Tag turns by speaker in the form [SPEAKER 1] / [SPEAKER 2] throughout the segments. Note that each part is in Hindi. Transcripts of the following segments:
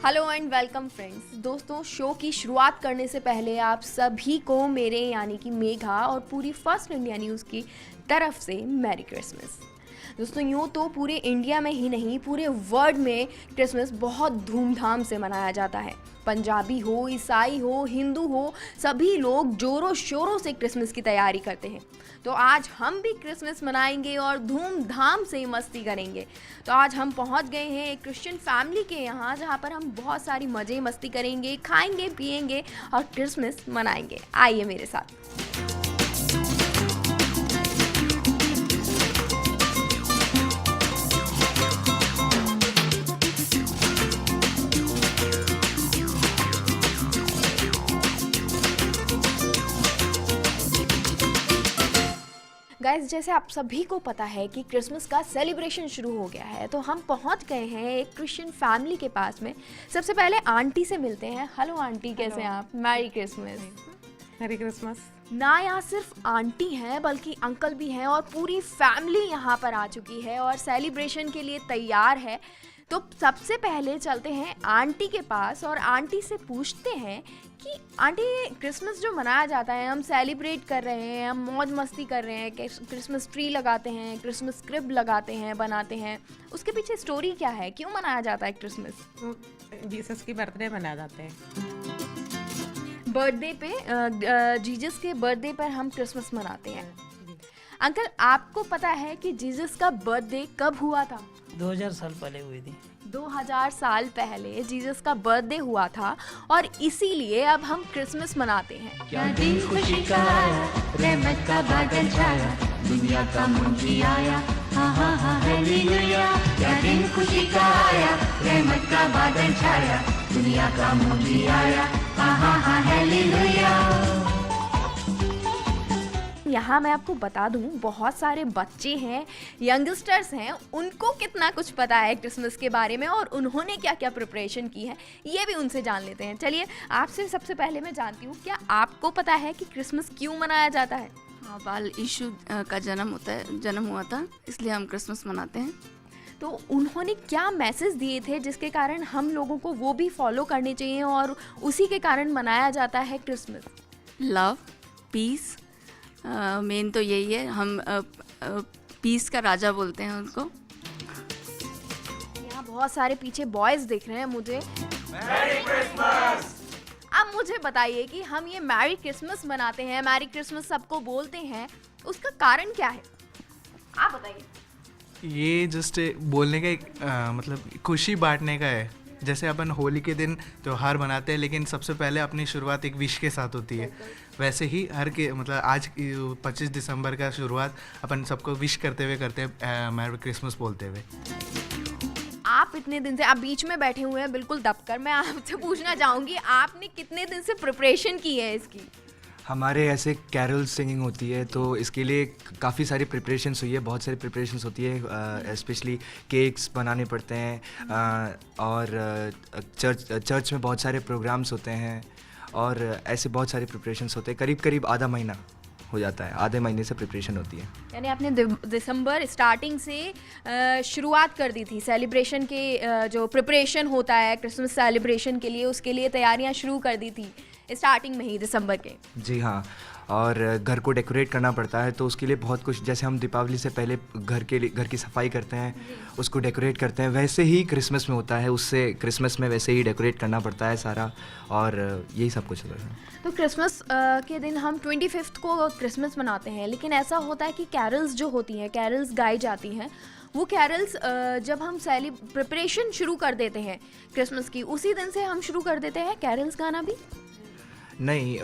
[SPEAKER 1] Hello and welcome friends. दोस्तों, शो की शुरुआत करने से पहले आप सभी को मेरे यानी कि मेघा और पूरी फर्स्ट इंडिया न्यूज़ की तरफ से मैरी क्रिसमस। दोस्तों, यूँ तो पूरे इंडिया में ही नहीं पूरे वर्ल्ड में क्रिसमस बहुत धूमधाम से मनाया जाता है। पंजाबी हो, ईसाई हो, हिंदू हो, सभी लोग जोरों शोरों से क्रिसमस की तैयारी करते हैं। तो आज हम भी क्रिसमस मनाएंगे और धूमधाम से मस्ती करेंगे। तो आज हम पहुंच गए हैं एक क्रिश्चियन फैमिली के यहाँ, जहाँ पर हम बहुत सारी मज़े मस्ती करेंगे, खाएंगे पिएंगे और क्रिसमस मनाएंगे। आइए मेरे साथ। गाइस, जैसे आप सभी को पता है कि क्रिसमस का सेलिब्रेशन शुरू हो गया है, तो हम पहुंच गए हैं एक क्रिश्चियन फैमिली के पास में। सबसे पहले आंटी से मिलते हैं। हेलो आंटी, कैसे हैं आप? Merry Christmas.
[SPEAKER 2] Merry Christmas.
[SPEAKER 1] ना यहाँ सिर्फ आंटी हैं बल्कि अंकल भी हैं और पूरी फैमिली यहाँ पर आ चुकी है और सेलिब्रेशन के लिए तैयार है। तो सबसे पहले चलते हैं आंटी के पास और आंटी से पूछते हैं कि आंटी, क्रिसमस जो मनाया जाता है, हम सेलिब्रेट कर रहे हैं, हम मौज मस्ती कर रहे हैं, क्रिसमस ट्री लगाते हैं, क्रिसमस क्रिब लगाते हैं, बनाते हैं, उसके पीछे स्टोरी क्या है? क्यों मनाया जाता है क्रिसमस?
[SPEAKER 2] जीसस की बर्थडे मनाए जाते हैं।
[SPEAKER 1] बर्थडे पे जीसस के बर्थडे पर हम क्रिसमस मनाते हैं। अंकल, आपको पता है कि जीसस का बर्थडे कब हुआ था?
[SPEAKER 3] 2000 साल पहले हुई थी।
[SPEAKER 1] 2000 साल पहले जीसस का बर्थडे हुआ था और इसीलिए अब हम क्रिसमस मनाते हैं।
[SPEAKER 4] क्या दिन खुशी का आया, रहमत का बादल छाया, दुनिया का मुंशी आया, हा हा हा हालेलुया। क्या दिन खुशी का आया, रहमत का बादल छाया, दुनिया का मुंशी आया, हा हा हा हालेलुया।
[SPEAKER 1] यहाँ मैं आपको बता दूँ, बहुत सारे बच्चे हैं, यंगस्टर्स हैं, उनको कितना कुछ पता है क्रिसमस के बारे में और उन्होंने क्या क्या प्रिपरेशन की है, ये भी उनसे जान लेते हैं। चलिए, आपसे सबसे पहले मैं जानती हूँ, क्या आपको पता है कि क्रिसमस क्यों मनाया जाता है?
[SPEAKER 5] हाँ, बाल यीशु का जन्म हुआ था, इसलिए हम क्रिसमस मनाते हैं।
[SPEAKER 1] तो उन्होंने क्या मैसेज दिए थे जिसके कारण हम लोगों को वो भी फॉलो करने चाहिए और उसी के कारण मनाया जाता है क्रिसमस?
[SPEAKER 5] लव, पीस, मेन तो यही है। हम पीस का राजा बोलते हैं उनको।
[SPEAKER 1] यहाँ बहुत सारे पीछे बॉयज दिख रहे हैं मुझे। Merry Christmas! अब मुझे बताइए कि हम ये मैरी क्रिसमस मनाते हैं, मैरी क्रिसमस सबको बोलते हैं, उसका कारण क्या है? आप बताइए।
[SPEAKER 6] ये जस्ट बोलने का एक मतलब खुशी बांटने का है। जैसे अपन होली के दिन त्यौहार मनाते हैं, लेकिन सबसे पहले अपनी शुरुआत एक विश के साथ होती है। वैसे ही मतलब आज 25 दिसंबर का शुरुआत अपन सबको विश करते हुए करते हैं, मैरी क्रिसमस बोलते हुए।
[SPEAKER 1] आप इतने दिन से आप बीच में बैठे हुए हैं बिल्कुल दबकर, मैं आपसे पूछना चाहूँगी, आपने कितने दिन से प्रिपरेशन की है इसकी?
[SPEAKER 7] हमारे ऐसे कैरल सिंगिंग होती है, तो इसके लिए काफ़ी सारी प्रिपरेशंस हुई है, बहुत सारी प्रिपरेशंस होती है। स्पेशली केक्स बनाने पड़ते हैं और चर्च में बहुत सारे प्रोग्राम्स होते हैं और ऐसे बहुत सारे प्रिपरेशंस होते हैं। करीब करीब आधा महीना हो जाता है, आधे महीने से प्रिपरेशन होती है।
[SPEAKER 1] यानी आपने दिसंबर स्टार्टिंग से शुरुआत कर दी थी सेलिब्रेशन के, जो प्रिपरेशन होता है क्रिसमस सेलिब्रेशन के लिए, उसके लिए तैयारियां शुरू कर दी थी स्टार्टिंग में ही दिसंबर के।
[SPEAKER 7] जी हाँ, और घर को डेकोरेट करना पड़ता है, तो उसके लिए बहुत कुछ, जैसे हम दीपावली से पहले घर की सफाई करते हैं, उसको डेकोरेट करते हैं, वैसे ही क्रिसमस में होता है। उससे क्रिसमस में वैसे ही डेकोरेट करना पड़ता है सारा, और यही सब कुछ होता है।
[SPEAKER 1] तो क्रिसमस के दिन हम 25 को क्रिसमस मनाते हैं, लेकिन ऐसा होता है कि कैरल्स जो होती हैं, कैरल्स गाई जाती हैं, वो कैरल्स जब हम प्रिपरेशन शुरू कर देते हैं क्रिसमस की, उसी दिन से हम शुरू कर देते हैं कैरल्स गाना भी?
[SPEAKER 7] नहीं,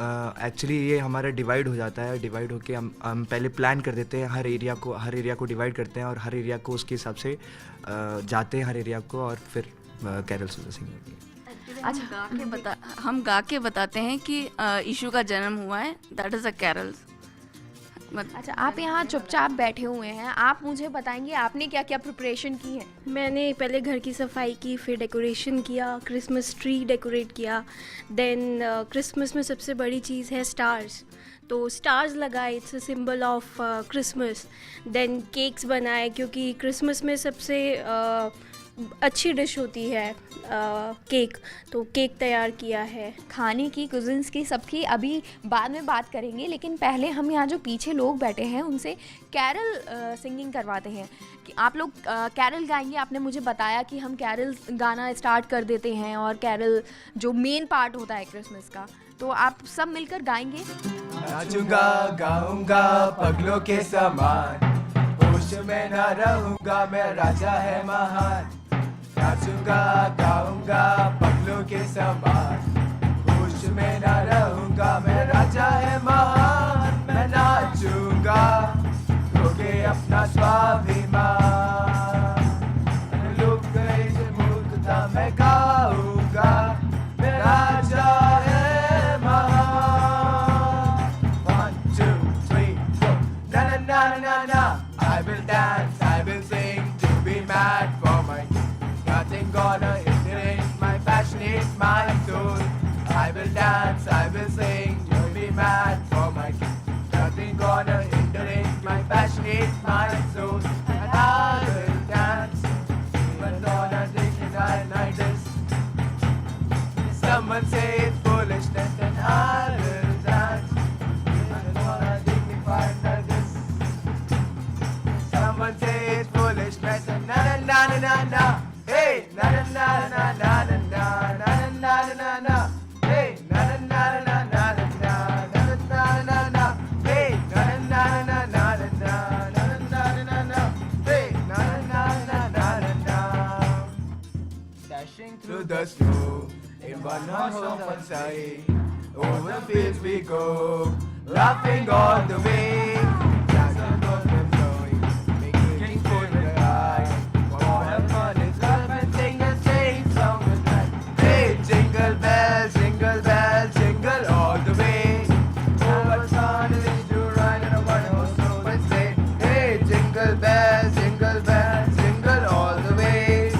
[SPEAKER 7] एक्चुअली ये हमारा डिवाइड हो जाता है। डिवाइड होके हम पहले प्लान कर देते हैं, हर एरिया को डिवाइड करते हैं और हर एरिया को उसके हिसाब से जाते हैं हर एरिया को, और फिर कैरल्स सिंग होती है।
[SPEAKER 5] अच्छा, हम गा के बताते हैं कि यीशु का जन्म हुआ है, दैट इज़ अ कैरल्स।
[SPEAKER 1] अच्छा, आप यहाँ चुपचाप बैठे हुए हैं, आप मुझे बताएंगे आपने क्या क्या प्रिपरेशन की है?
[SPEAKER 8] मैंने पहले घर की सफाई की, फिर डेकोरेशन किया, क्रिसमस ट्री डेकोरेट किया। देन क्रिसमस में सबसे बड़ी चीज़ है स्टार्स, तो स्टार्स लगाए, it's a symbol of Christmas. Then cakes बनाए, क्योंकि क्रिसमस में सबसे अच्छी डिश होती है केक, तो केक तैयार किया है।
[SPEAKER 1] खाने की, कुजिन्स की, सबकी अभी बाद में बात करेंगे, लेकिन पहले हम यहाँ जो पीछे लोग बैठे हैं उनसे कैरल सिंगिंग करवाते हैं कि आप लोग कैरल गाएंगे। आपने मुझे बताया कि हम कैरल गाना स्टार्ट कर देते हैं और कैरल जो मेन पार्ट होता है क्रिसमस का, तो आप सब मिलकर गाएंगे।
[SPEAKER 9] नाचूंगा गाऊंगा पगलों के समान, होश में न रहूंगा मैं, राजा है महान। नाचूंगा गाऊंगा पगलों के समान, होश में न रहूंगा मैं, राजा है महान। मैं नाचूंगा खोके अपना स्वाभिमान, लुक गए जो मूर्खता मैं गाऊंगा, मैं राजा है महान। 1 2 3 4 na na na na na, I will dance, I will sing to be mad for my king. Nothing gonna interrupt my passionate my soul. I will dance, I will sing to be mad for my king. Nothing gonna interrupt my passionate my soul. And I will dance, even though I think it like this. Someone say it's foolishness, then I will dance, even though I dignified like this. Someone say it's foolishness, and na na na na na, hey, na na na na na na na na na na na na, hey, na na na na na na na na na na na, hey, na na na na na na na na na na, hey, na na na na na na. Dashing through the snow in one horse open sleigh, over the fields we go, laughing all the way. Santa Claus is blowing, making for the eye. What a fun it's life and sing a sing song tonight. Hey, jingle bells, jingle all the way. Oh, what fun it is to ride in a one-horse open sleigh. Hey, jingle bells, jingle all the way.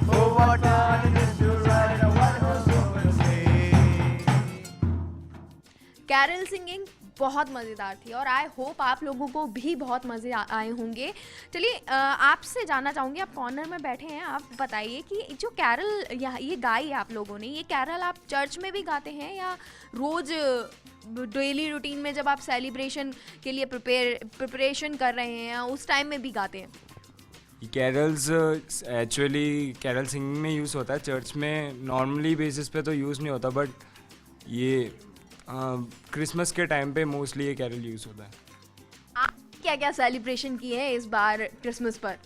[SPEAKER 9] Oh, what fun it is to ride in a one-horse open sleigh.
[SPEAKER 1] Carol singing बहुत मज़ेदार थी और आई होप आप लोगों को भी बहुत मज़े आए होंगे। चलिए आपसे जानना चाहूँगी, आप कॉर्नर में बैठे हैं, आप बताइए कि जो कैरल ये गाई आप लोगों ने, ये कैरल आप चर्च में भी गाते हैं या रोज़ डेली रूटीन में जब आप सेलिब्रेशन के लिए प्रिपरेशन कर रहे हैं उस टाइम में भी गाते हैं?
[SPEAKER 10] कैरल्स एक्चुअली कैरल सिंगिंग में यूज़ होता है, चर्च में नॉर्मली बेसिस पे तो यूज़ नहीं होता, बट ये क्रिसमस के टाइम पे मोस्टली ये कैरल यूज़ होता है।
[SPEAKER 1] आप क्या क्या सेलिब्रेशन किए हैं इस बार क्रिसमस पर?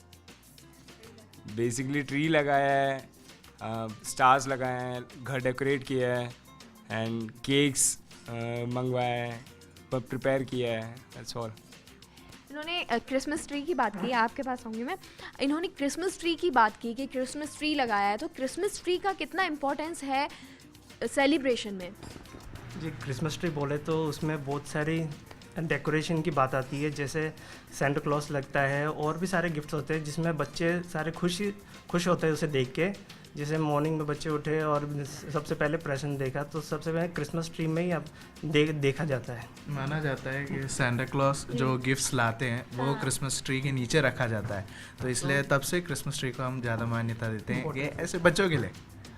[SPEAKER 10] बेसिकली ट्री लगाया है, स्टार्स लगाए हैं, घर डेकोरेट किया है एंड केक्स मंगवाया है, प्रिपेयर किया है, दैट्स ऑल।
[SPEAKER 1] इन्होंने क्रिसमस ट्री की बात की, आपके पास आऊँगी मैं। इन्होंने क्रिसमस ट्री की बात की कि क्रिसमस ट्री लगाया है, तो क्रिसमस ट्री का कितना इम्पोर्टेंस है सेलिब्रेशन में?
[SPEAKER 3] जी, क्रिसमस ट्री बोले तो उसमें बहुत सारी डेकोरेशन की बात आती है, जैसे सेंटा क्लॉज लगता है और भी सारे गिफ्ट्स होते हैं जिसमें बच्चे सारे खुश होते हैं उसे देख के। जैसे मॉर्निंग में बच्चे उठे और सबसे पहले प्रेजेंट देखा, तो सबसे पहले क्रिसमस ट्री में ही अब देखा जाता है।
[SPEAKER 6] माना जाता है कि सेंटा क्लॉज जो गिफ्ट्स लाते हैं वो क्रिसमस ट्री के नीचे रखा जाता है, तो इसलिए तब से क्रिसमस ट्री को हम ज़्यादा मान्यता देते हैं कि ऐसे बच्चों के लिए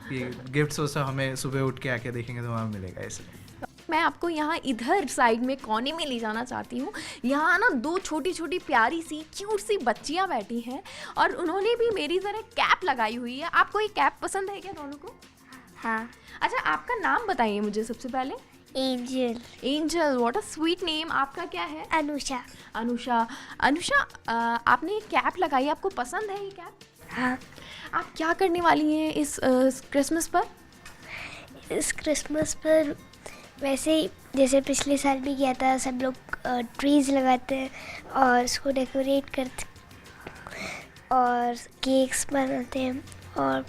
[SPEAKER 6] कि गिफ्ट्स वो सब हमें सुबह उठ के आके देखेंगे तो वहाँ मिलेगा। इसलिए
[SPEAKER 1] मैं आपको यहाँ इधर साइड में कोने में ले जाना चाहती हूँ। यहाँ ना दो छोटी छोटी प्यारी सी क्यूट सी बच्चियाँ बैठी हैं और उन्होंने भी मेरी तरह कैप लगाई हुई है। आपको ये कैप पसंद है क्या दोनों को?
[SPEAKER 8] हाँ।
[SPEAKER 1] अच्छा, आपका नाम बताइए मुझे सबसे पहले।
[SPEAKER 8] Angel.
[SPEAKER 1] Angel, what a sweet name. आपका क्या है?
[SPEAKER 8] अनुषा।
[SPEAKER 1] अनुषा। अनुषा, आपने ये कैप लगाई, आपको पसंद है ये कैप?
[SPEAKER 8] हाँ।
[SPEAKER 1] आप क्या करने वाली हैं इस क्रिसमस पर?
[SPEAKER 8] इस क्रिसमस पर वैसे ही जैसे पिछले साल भी किया था, सब लोग ट्रीज़ लगाते हैं और उसको डेकोरेट करते और केक्स बनाते हैं। और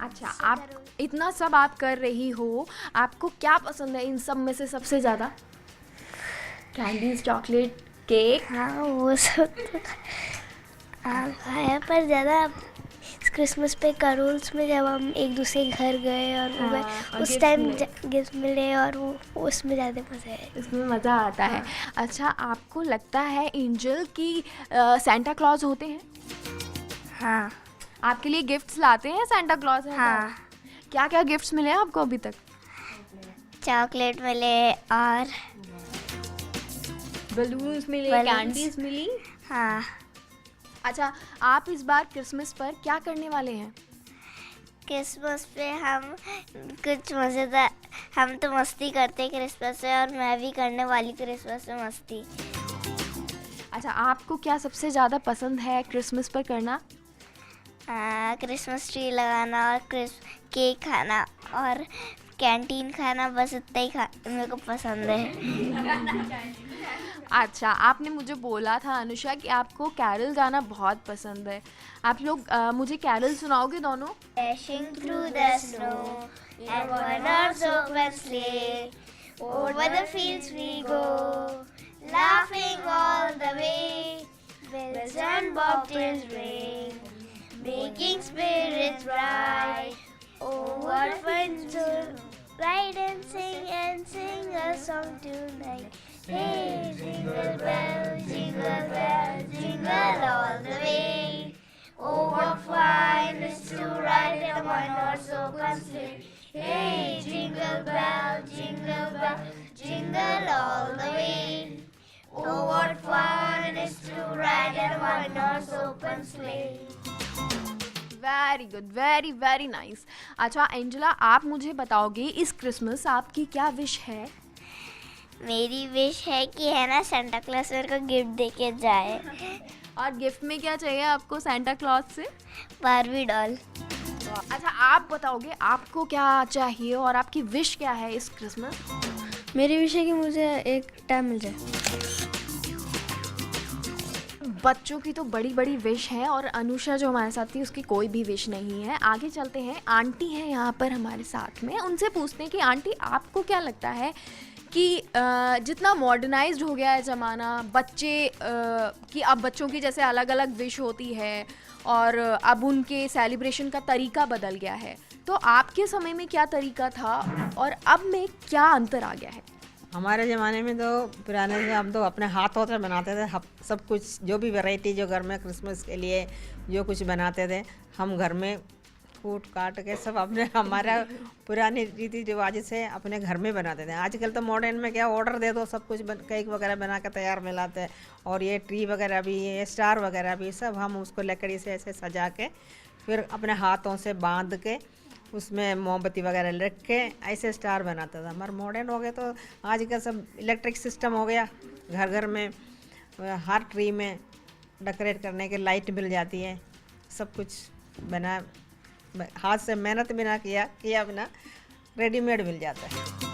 [SPEAKER 1] अच्छा, आप इतना सब आप कर रही हो, आपको क्या पसंद है इन सब में से सबसे ज़्यादा? Candies, chocolate, cake?
[SPEAKER 8] हाँ, वो सब तो खाया, पर ज़्यादा क्रिसमस पे कैरोल्स में जब हम एक दूसरे के घर गए और वो गए, उस टाइम गिफ्ट मिले और वो उसमें ज़्यादा मज़ा है,
[SPEAKER 1] इसमें मज़ा आता है। अच्छा, आपको लगता है एंजल की सेंटा क्लॉज होते हैं?
[SPEAKER 8] हाँ।
[SPEAKER 1] आपके लिए गिफ्ट्स लाते हैं सेंटा क्लॉज?
[SPEAKER 8] हाँ,
[SPEAKER 1] क्या क्या गिफ्ट्स मिले हैं आपको अभी तक?
[SPEAKER 8] चॉकलेट मिले और
[SPEAKER 1] बलून्स मिले,
[SPEAKER 8] Balloons।
[SPEAKER 1] कैंडीज मिली।
[SPEAKER 8] हाँ,
[SPEAKER 1] अच्छा, आप इस बार क्रिसमस पर क्या करने वाले हैं?
[SPEAKER 8] क्रिसमस पे हम कुछ मज़ेदार, हम तो मस्ती करते हैं क्रिसमस में, और मैं भी करने वाली क्रिसमस में मस्ती।
[SPEAKER 1] अच्छा, आपको क्या सबसे ज़्यादा पसंद है क्रिसमस पर करना?
[SPEAKER 8] क्रिसमस ट्री लगाना और केक खाना और कैंटीन खाना, बस इतना ही मेरे को पसंद है।
[SPEAKER 1] अच्छा, आपने मुझे बोला था अनुषा कि आपको कैरल गाना बहुत पसंद है। आप लोग मुझे कैरल सुनाओगे दोनों?
[SPEAKER 8] Dashing through the snow and on our open sleigh, over the fields we go, laughing all the way. Bells and bobtails ring, making spirits bright. Oh, what fun to ride and sing a song tonight. Hey, jingle bells, jingle all the way. Oh, what fun it is to ride in a one-horse open sleigh. Hey, jingle bell, jingle all the way. Oh, what fun it is to ride in a one-horse open sleigh.
[SPEAKER 1] Very good, very very nice. अच्छा एंजेला, आप मुझे बताओगे इस क्रिसमस आपकी क्या विश है?
[SPEAKER 8] मेरी विश है कि है ना सेंटा क्लॉज मेरे को गिफ्ट दे के जाए।
[SPEAKER 1] और गिफ्ट में क्या चाहिए आपको सेंटा क्लॉज से?
[SPEAKER 8] Barbie doll.
[SPEAKER 1] अच्छा, आप बताओगे आपको क्या चाहिए और आपकी विश क्या है इस क्रिसमस?
[SPEAKER 8] मेरी विश है कि मुझे एक टैब मिल जाए।
[SPEAKER 1] बच्चों की तो बड़ी बड़ी विश है, और अनुषा जो हमारे साथ थी उसकी कोई भी विश नहीं है। आगे चलते हैं, आंटी है यहाँ पर हमारे साथ में, उनसे पूछते हैं कि आंटी आपको क्या लगता है कि जितना मॉडर्नाइज्ड हो गया है ज़माना, बच्चे कि अब बच्चों की जैसे अलग अलग विश होती है और अब उनके सेलिब्रेशन का तरीका बदल गया है, तो आपके समय में क्या तरीका था और अब में क्या अंतर आ गया है?
[SPEAKER 2] हमारे ज़माने में तो पुराने से हम तो अपने हाथों से बनाते थे सब कुछ, जो भी वैरायटी जो घर में क्रिसमस के लिए जो कुछ बनाते थे हम घर में कूट काट के सब अपने हमारा पुरानी रीति रिवाज से अपने घर में बनाते थे। आजकल तो मॉडर्न में क्या ऑर्डर दे दो, सब कुछ केक वगैरह बना के तैयार मिलाते हैं, और ये ट्री वगैरह भी, ये स्टार वगैरह भी, सब हम उसको लकड़ी से ऐसे सजा के फिर अपने हाथों से बांध के उसमें मोमबत्ती वगैरह रख के ऐसे स्टार बनाता था। हमारा मॉडर्न हो गया तो आजकल सब इलेक्ट्रिक सिस्टम हो गया, घर घर में हर ट्री में डेकोरेट करने के लाइट मिल जाती है, सब कुछ बना, हाथ से मेहनत बिना किया बिना रेडीमेड मिल जाता है।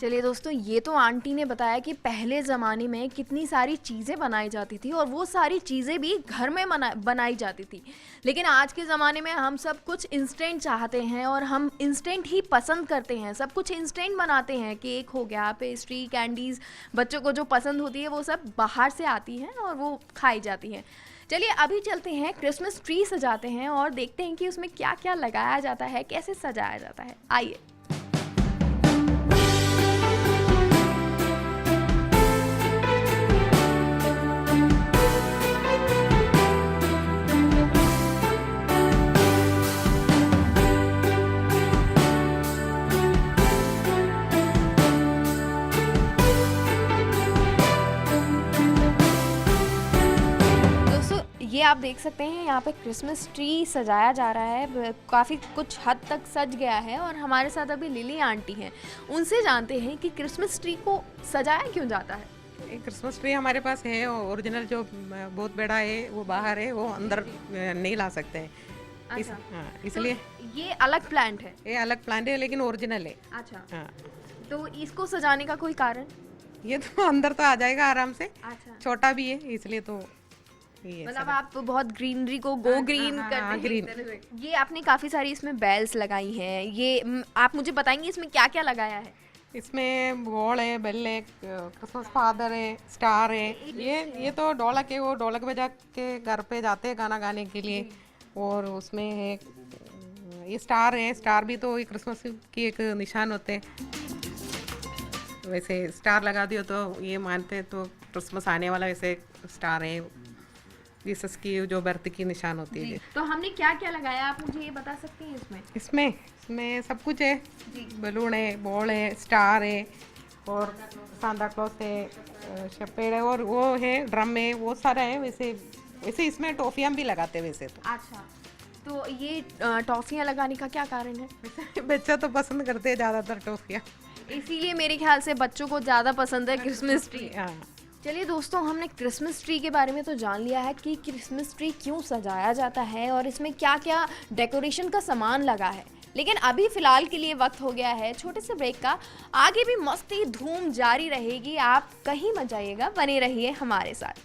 [SPEAKER 1] चलिए दोस्तों, ये तो आंटी ने बताया कि पहले ज़माने में कितनी सारी चीज़ें बनाई जाती थी और वो सारी चीज़ें भी घर में बनाई जाती थी, लेकिन आज के ज़माने में हम सब कुछ इंस्टेंट चाहते हैं और हम इंस्टेंट ही पसंद करते हैं, सब कुछ इंस्टेंट बनाते हैं। केक हो गया, पेस्ट्री, कैंडीज़, बच्चों को जो पसंद होती है वो सब बाहर से आती हैं और वो खाई जाती हैं। चलिए अभी चलते हैं, क्रिसमस ट्री सजाते हैं और देखते हैं कि उसमें क्या क्या लगाया जाता है, कैसे सजाया जाता है। आइए। ये आप देख सकते हैं यहाँ पे क्रिसमस ट्री सजाया जा रहा है, काफ़ी कुछ हद तक सज गया है और हमारे साथ अभी लिली आंटी हैं, उनसे जानते हैं कि क्रिसमस ट्री को सजाया क्यों जाता है।
[SPEAKER 2] एक क्रिसमस ट्री हमारे पास है, ओरिजिनल जो बहुत बड़ा है वो बाहर है, वो अंदर नहीं ला सकते हैं।
[SPEAKER 1] अच्छा।
[SPEAKER 2] हाँ, इसलिए
[SPEAKER 1] तो ये अलग प्लांट है?
[SPEAKER 2] ये अलग प्लांट है लेकिन ओरिजिनल है।
[SPEAKER 1] अच्छा।
[SPEAKER 2] हाँ,
[SPEAKER 1] तो इसको सजाने का कोई कारण?
[SPEAKER 2] ये तो अंदर तो आ जाएगा आराम से।
[SPEAKER 1] अच्छा।
[SPEAKER 2] छोटा भी है इसलिए तो
[SPEAKER 1] मतलब आप बहुत ग्रीनरी को गो ग्रीन करते हैं।
[SPEAKER 2] ग्रीन।
[SPEAKER 1] ये आपने काफ़ी सारी इसमें बेल्स लगाई हैं, ये आप मुझे बताएंगे इसमें क्या क्या लगाया है?
[SPEAKER 2] इसमें बॉल है, बेल है, क्रिसमस फादर है, स्टार है, ये तो ढोलक है, वो ढोलक बजा के घर पे जाते हैं गाना गाने के लिए, और उसमें है ये स्टार है, स्टार भी तो क्रिसमस की एक निशान होते हैं। वैसे स्टार लगा दियो तो ये मानते हैं तो क्रिसमस आने वाला, वैसे स्टार है।
[SPEAKER 11] जीसस की जो बर्थ की निशान होती है।
[SPEAKER 1] तो हमने क्या क्या लगाया, आप मुझे ये बता सकती हैं इसमें?
[SPEAKER 11] इसमें सब कुछ है, बलून है, बॉल है, स्टार है और सांता क्लॉस है, शेपेड है और वो है, ड्रम है, वो सारा है। वैसे इसमें टॉफियाँ भी लगाते हैं वैसे तो।
[SPEAKER 1] अच्छा, तो ये टॉफियाँ लगाने का क्या कारण है?
[SPEAKER 11] वैसे बच्चा तो पसंद करते हैं ज़्यादातर टॉफियाँ,
[SPEAKER 1] इसीलिए मेरे ख्याल से बच्चों को ज़्यादा पसंद है क्रिसमस ट्री।
[SPEAKER 11] हाँ।
[SPEAKER 1] चलिए दोस्तों, हमने क्रिसमस ट्री के बारे में तो जान लिया है कि क्रिसमस ट्री क्यों सजाया जाता है और इसमें क्या क्या डेकोरेशन का सामान लगा है। लेकिन अभी फ़िलहाल के लिए वक्त हो गया है छोटे से ब्रेक का। आगे भी मस्ती धूम जारी रहेगी, आप कहीं मत जाइएगा, बने रहिए हमारे साथ।